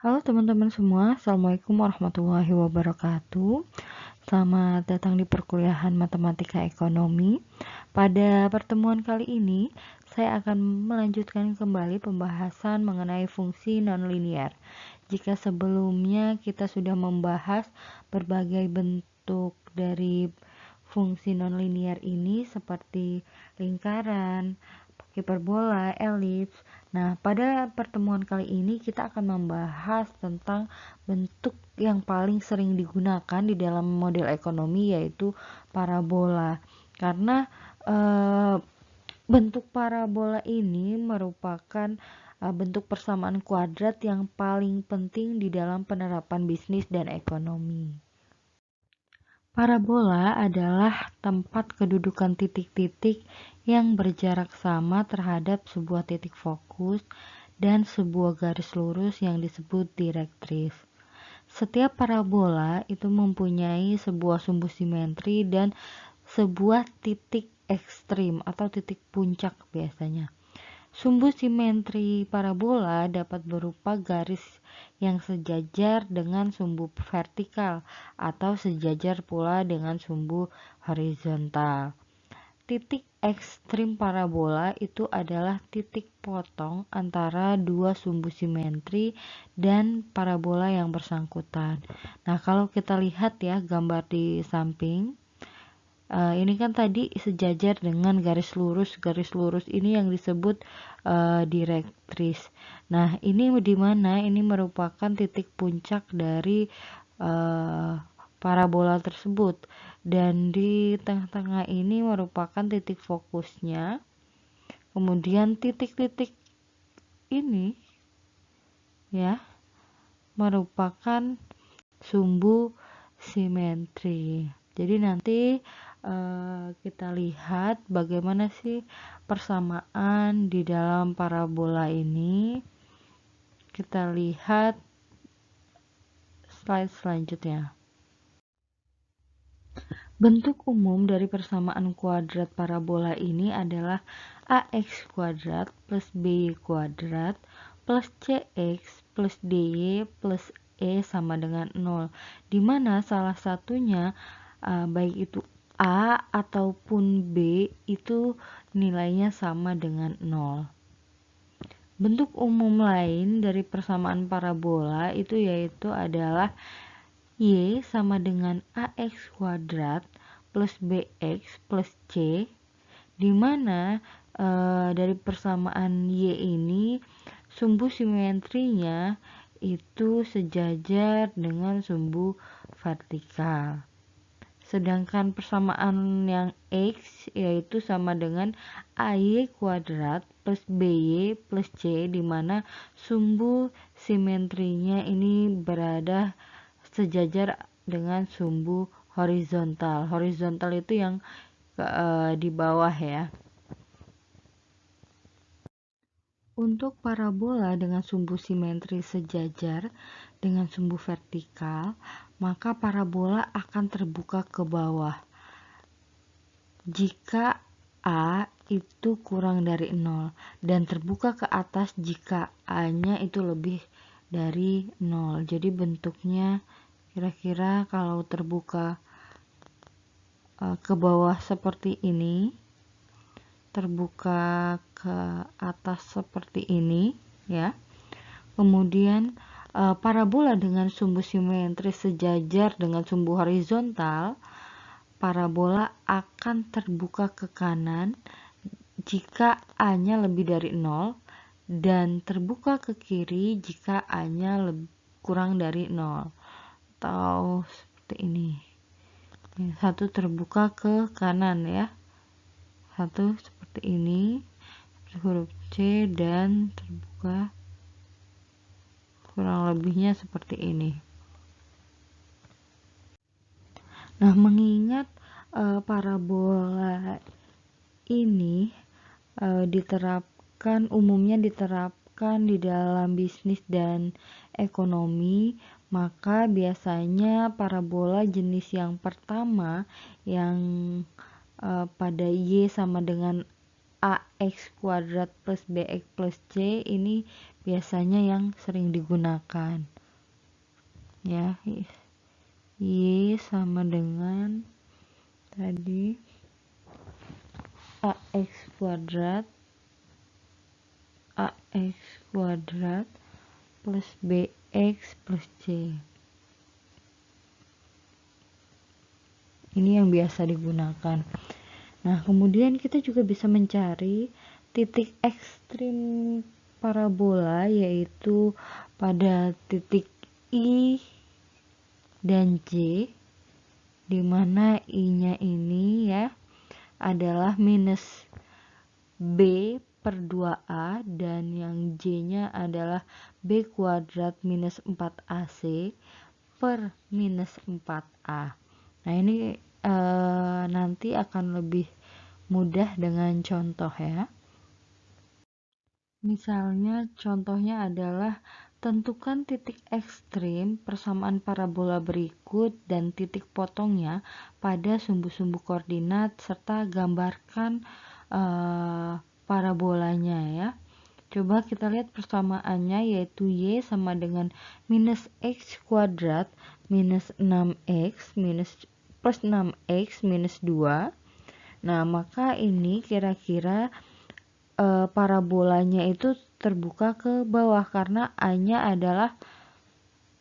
Halo teman-teman semua, Assalamualaikum warahmatullahi wabarakatuh. Selamat datang di perkuliahan Matematika Ekonomi. Pada pertemuan kali ini, saya akan melanjutkan kembali pembahasan mengenai fungsi nonlinear. Jika sebelumnya kita sudah membahas berbagai bentuk dari fungsi nonlinear ini seperti lingkaran, hiperbola, elips. Nah, pada pertemuan kali ini kita akan membahas tentang bentuk yang paling sering digunakan di dalam model ekonomi, yaitu parabola. Karena bentuk parabola ini merupakan bentuk persamaan kuadrat yang paling penting di dalam penerapan bisnis dan ekonomi. Parabola adalah tempat kedudukan titik-titik yang berjarak sama terhadap sebuah titik fokus dan sebuah garis lurus yang disebut direktris. Setiap parabola itu mempunyai sebuah sumbu simetri dan sebuah titik ekstrim atau titik puncak biasanya. Sumbu simetri parabola dapat berupa garis yang sejajar dengan sumbu vertikal atau sejajar pula dengan sumbu horizontal. Titik ekstrim parabola itu adalah titik potong antara dua sumbu simetri dan parabola yang bersangkutan. Nah, kalau kita lihat ya gambar di samping, ini kan tadi sejajar dengan garis lurus ini yang disebut direktris. Nah, ini di mana? Ini merupakan titik puncak dari parabola tersebut, dan di tengah-tengah ini merupakan titik fokusnya. Kemudian titik-titik ini ya merupakan sumbu simetri. Jadi nanti kita lihat bagaimana sih persamaan di dalam parabola ini. Kita lihat slide selanjutnya. Bentuk umum dari persamaan kuadrat parabola ini adalah ax kuadrat plus by kuadrat plus cx plus dy plus e sama dengan 0, di mana salah satunya baik itu A ataupun B itu nilainya sama dengan 0. Bentuk umum lain dari persamaan parabola itu yaitu adalah Y sama dengan AX kuadrat plus BX plus C, di mana dari persamaan Y ini sumbu simetrinya itu sejajar dengan sumbu vertikal. Sedangkan persamaan yang X yaitu sama dengan AY kuadrat plus BY plus C, di mana sumbu simetrinya ini berada sejajar dengan sumbu horizontal. Horizontal itu yang di bawah ya. Untuk parabola dengan sumbu simetri sejajar dengan sumbu vertikal, maka parabola akan terbuka ke bawah jika A itu kurang dari 0 dan terbuka ke atas jika A-nya itu lebih dari 0. Jadi bentuknya kira-kira kalau terbuka ke bawah seperti ini, terbuka ke atas seperti ini ya. Kemudian parabola dengan sumbu simetris sejajar dengan sumbu horizontal, parabola akan terbuka ke kanan jika A-nya lebih dari 0 dan terbuka ke kiri jika A-nya kurang dari 0. Atau seperti ini. Satu terbuka ke kanan ya. Satu seperti ini, huruf C, dan terbuka kurang lebihnya seperti ini. Nah, mengingat parabola ini umumnya diterapkan di dalam bisnis dan ekonomi, maka biasanya parabola jenis yang pertama yang pada Y sama dengan AX kuadrat plus BX plus C ini biasanya yang sering digunakan ya. Y sama dengan tadi AX kuadrat plus BX plus C. Ini yang biasa digunakan. Nah, kemudian kita juga bisa mencari titik ekstrim parabola, yaitu pada titik I dan J, di mana I-nya ini ya adalah minus B per 2A dan yang J-nya adalah B kuadrat minus 4AC per minus 4A. Nah, ini nanti akan lebih mudah dengan contoh ya. Misalnya contohnya adalah tentukan titik ekstrim persamaan parabola berikut dan titik potongnya pada sumbu-sumbu koordinat serta gambarkan parabolanya ya. Coba kita lihat persamaannya, yaitu Y sama dengan minus X kuadrat minus 6X plus 6X minus 2. Nah, maka ini kira-kira parabolanya itu terbuka ke bawah karena A-nya adalah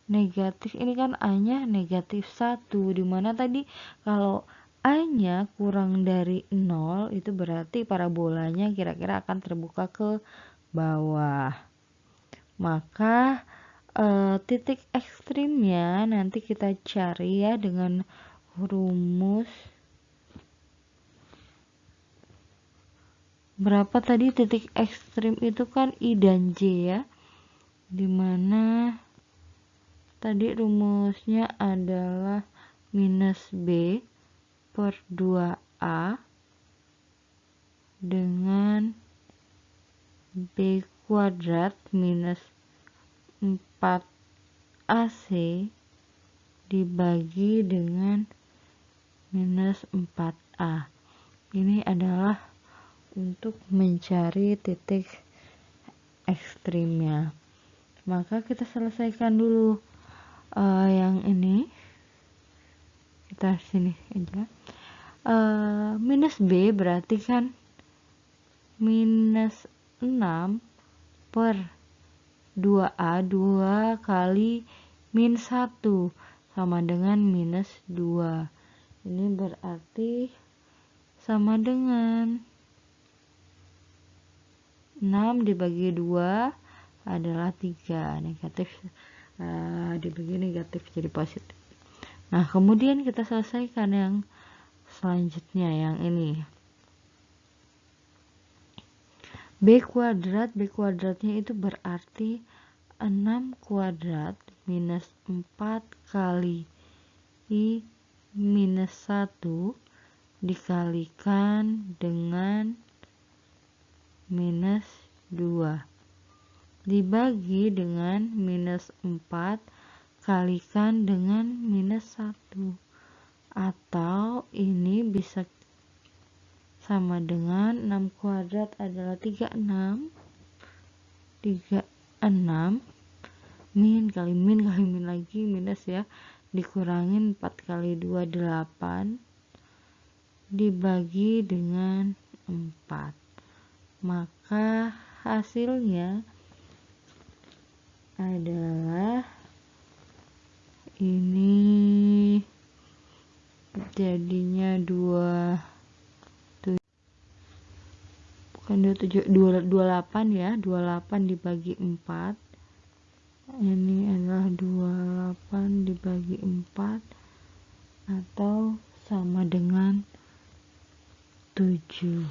negatif. Ini kan A-nya negatif 1, dimana tadi kalau A-nya kurang dari 0 itu berarti parabolanya kira-kira akan terbuka ke bawah. Maka titik ekstrimnya nanti kita cari ya dengan rumus berapa tadi. Titik ekstrim itu kan I dan J ya, dimana tadi rumusnya adalah minus B per 2A dengan B kuadrat minus 4AC dibagi dengan minus 4A. Ini adalah untuk mencari titik ekstrimnya. Maka kita selesaikan dulu yang ini. Kita sini aja. Minus B berarti kan minus 6 per 2A, 2 kali min 1 sama dengan minus 2. Ini berarti sama dengan 6 dibagi 2 adalah 3. Negatif dibagi negatif jadi positif. Nah, kemudian kita selesaikan yang selanjutnya, yang ini. B kuadratnya itu berarti 6 kuadrat minus 4 kali I minus 1 dikalikan dengan minus 2 dibagi dengan minus 4 kalikan dengan minus 1, atau ini bisa sama dengan 6 kuadrat adalah 36 min kali min lagi minus ya, dikurangin 4 kali 2 8 dibagi dengan 4. Maka hasilnya adalah ini jadinya 28 ya, 28 dibagi 4. Ini adalah 28 dibagi 4 atau sama dengan 7.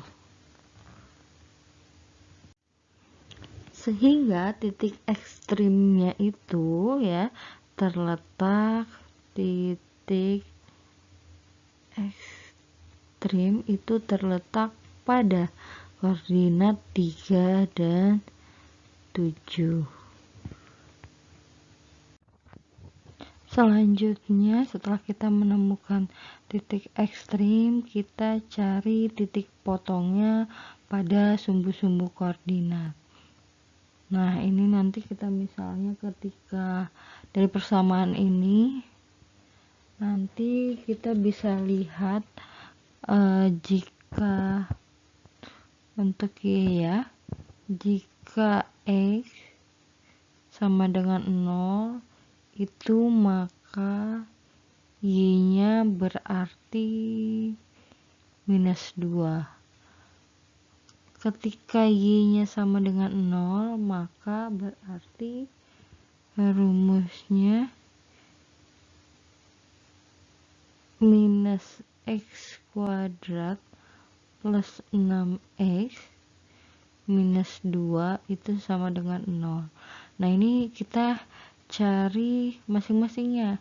Sehingga titik ekstrimnya itu ya terletak, titik ekstrim itu terletak pada koordinat 3 dan 7. Selanjutnya, setelah kita menemukan titik ekstrim, kita cari titik potongnya pada sumbu-sumbu koordinat. Nah, ini nanti kita misalnya ketika dari persamaan ini, nanti kita bisa lihat jika untuk Y ya, jika X sama dengan 0, itu maka Y-nya berarti minus 2. Ketika Y-nya sama dengan 0, maka berarti rumusnya minus X kuadrat plus 6X minus 2 itu sama dengan 0. Nah, ini kita cari masing-masingnya,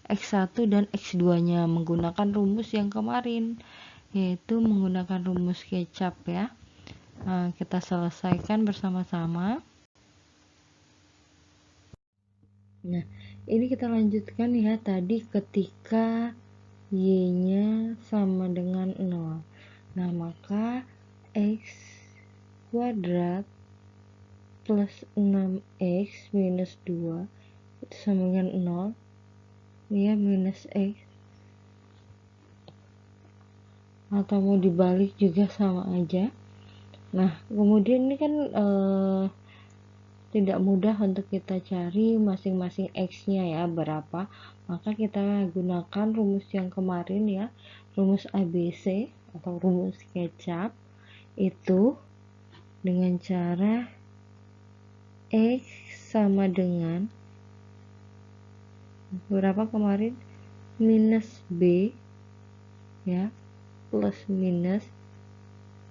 X1 dan X2 nya menggunakan rumus yang kemarin, yaitu menggunakan rumus kecap ya. Nah, kita selesaikan bersama-sama. Nah, ini kita lanjutkan ya, tadi ketika Y nya sama dengan 0. Nah, maka X kuadrat plus 6X minus 2 itu sama dengan 0 ya, minus X, atau mau dibalik juga sama aja. Nah, kemudian ini kan tidak mudah untuk kita cari masing-masing X nya ya berapa, maka kita gunakan rumus yang kemarin ya, rumus ABC atau rumus kecap, itu dengan cara X sama dengan berapa kemarin, minus B ya, plus minus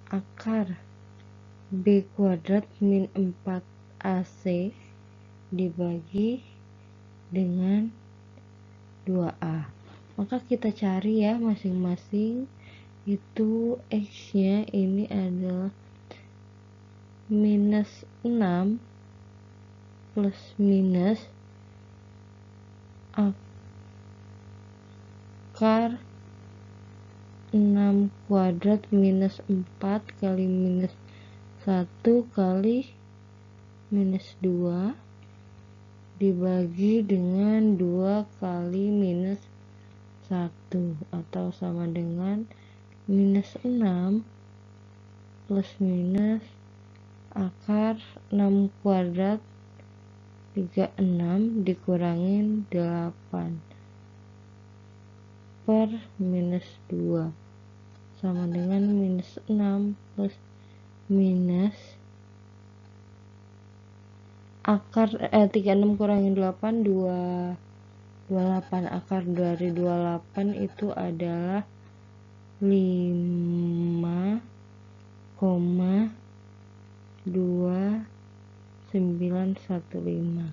akar B kuadrat min 4AC dibagi dengan 2A. Maka kita cari ya masing-masing, itu X nya ini adalah minus 6 plus minus akar 6 kuadrat minus 4 kali minus 1 kali minus 2 dibagi dengan 2 kali minus 1, atau sama dengan minus 6 plus minus akar 6 kuadrat 36 dikurangin 8 per minus 2 sama dengan minus 6 plus minus akar 36 kurangin 8 28, akar dari 28 itu adalah 5,2915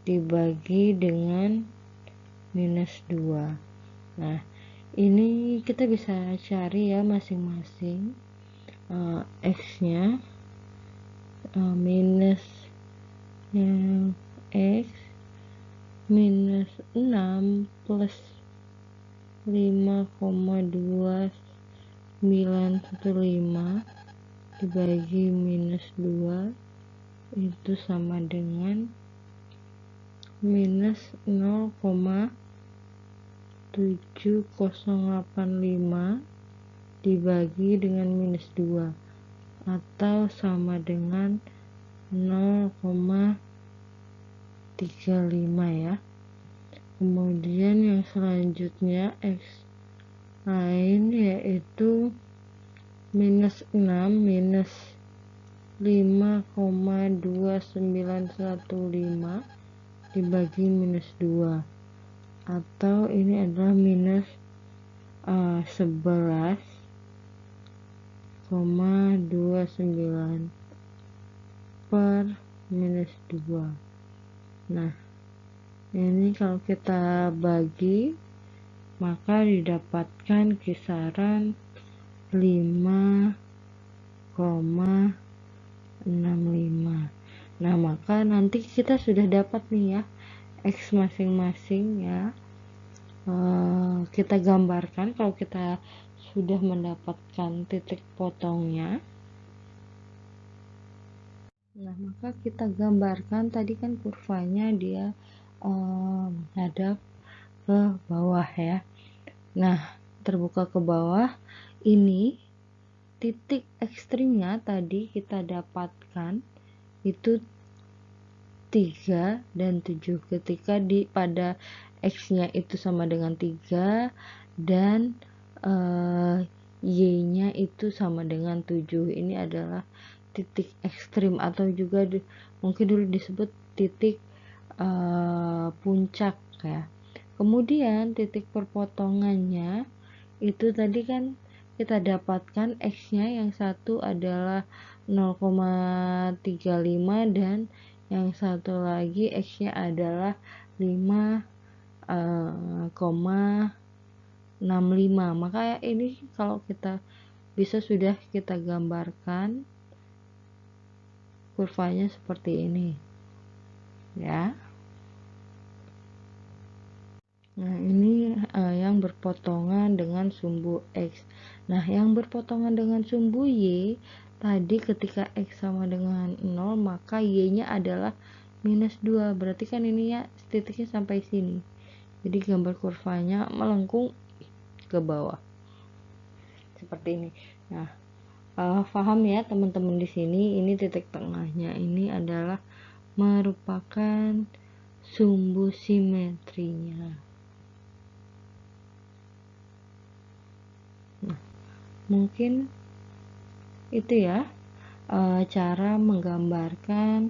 dibagi dengan minus 2. Nah, ini kita bisa cari ya masing-masing X nya, minus yang X minus 6 plus 5,2915 dibagi minus 2 itu sama dengan minus 0,7085 dibagi dengan minus 2, atau sama dengan 0,35 ya. Kemudian yang selanjutnya X lain yaitu minus 6 minus 5,2915 dibagi minus 2, atau ini adalah minus 11,29 per minus 2. Nah, ini kalau kita bagi maka didapatkan kisaran 5,65. Nah, maka nanti kita sudah dapat nih ya X masing-masing ya. Kita gambarkan kalau kita sudah mendapatkan titik potongnya. Nah, maka kita gambarkan tadi kan kurvanya dia menghadap ke bawah ya. Nah, terbuka ke bawah, ini titik ekstrimnya tadi kita dapatkan itu 3 dan 7 ketika pada X-nya itu sama dengan 3 dan Y-nya itu sama dengan 7. Ini adalah titik ekstrim atau juga mungkin dulu disebut titik puncak ya. Kemudian titik perpotongannya itu tadi kan kita dapatkan X-nya yang satu adalah 0,35 dan yang satu lagi X-nya adalah 5,65. Maka ini kalau kita bisa sudah kita gambarkan kurvanya seperti ini ya. Nah, ini yang berpotongan dengan sumbu X. Nah, yang berpotongan dengan sumbu Y, tadi ketika X sama dengan 0, maka Y-nya adalah minus 2. Berarti kan ini ya titiknya sampai sini. Jadi gambar kurvanya melengkung ke bawah. Seperti ini. Nah, paham ya teman-teman di sini, ini titik tengahnya ini adalah merupakan sumbu simetrinya. Mungkin itu ya cara menggambarkan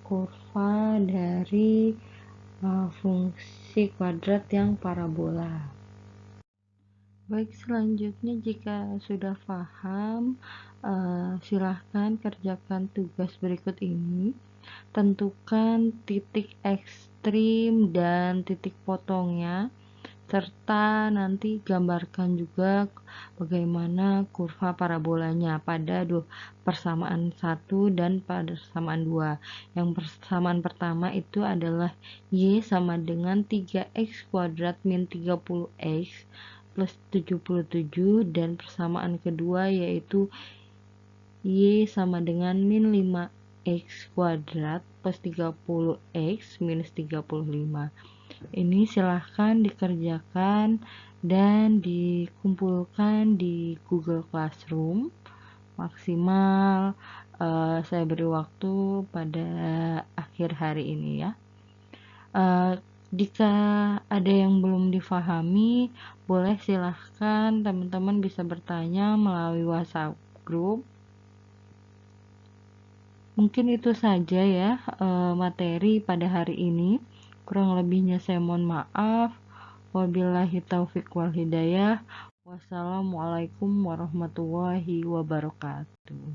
kurva dari fungsi kuadrat yang parabola. Baik, selanjutnya jika sudah paham, silahkan kerjakan tugas berikut ini. Tentukan titik ekstrim dan titik potongnya, serta nanti gambarkan juga bagaimana kurva parabolanya pada persamaan 1 dan persamaan 2. Yang persamaan pertama itu adalah Y sama dengan 3X kuadrat min 30X plus 77, dan persamaan kedua yaitu Y sama dengan min 5X kuadrat plus 30X minus 35. Ini silahkan dikerjakan dan dikumpulkan di Google Classroom. Maksimal saya beri waktu pada akhir hari ini ya. Jika ada yang belum difahami, boleh silahkan teman-teman bisa bertanya melalui WhatsApp group. Mungkin itu saja ya materi pada hari ini. Kurang lebihnya saya mohon maaf. Wabillahi taufiq wal hidayah. Wassalamualaikum warahmatullahi wabarakatuh.